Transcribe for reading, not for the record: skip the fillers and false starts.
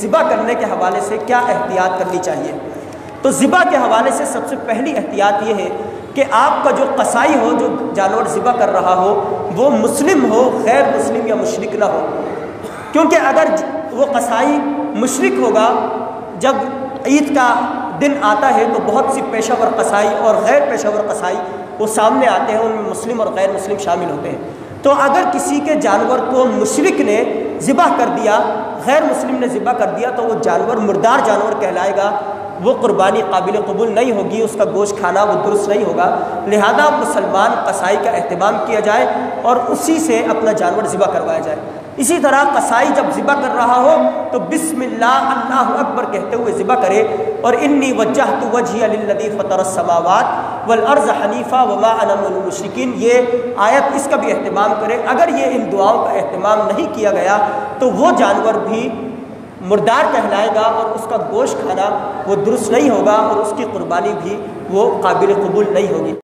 ذبح کرنے کے حوالے سے کیا احتیاط کرنی چاہیے؟ تو ذبح کے حوالے سے سب سے پہلی احتیاط یہ ہے کہ آپ کا جو قصائی ہو، جو جانور ذبح کر رہا ہو، وہ مسلم ہو، غیر مسلم یا مشرک نہ ہو، کیونکہ اگر وہ قصائی مشرک ہوگا، جب عید کا دن آتا ہے تو بہت سی پیشہ ور قصائی اور غیر پیشہ ور قصائی وہ سامنے آتے ہیں، ان میں مسلم اور غیر مسلم شامل ہوتے ہیں۔ تو اگر کسی کے جانور کو مشرک نے ذبح کر دیا، غیر مسلم نے ذبح کر دیا، تو وہ جانور مردار جانور کہلائے گا، وہ قربانی قابل قبول نہیں ہوگی، اس کا گوشت کھانا وہ درست نہیں ہوگا۔ لہذا مسلمان قصائی کا اہتمام کیا جائے اور اسی سے اپنا جانور ذبح کروایا جائے۔ اسی طرح قصائی جب ذبح کر رہا ہو تو بسم اللہ اللہ اکبر کہتے ہوئے ذبح کرے، اور انی وجہت وجہی للذی فطر السماوات والارض حنیفا وما انا من المشرکین، یہ آیت اس کا بھی اہتمام کرے۔ اگر یہ ان دعاؤں کا اہتمام نہیں کیا گیا تو وہ جانور بھی مردار کہلائے گا اور اس کا گوشت کھانا وہ درست نہیں ہوگا اور اس کی قربانی بھی وہ قابل قبول نہیں ہوگی۔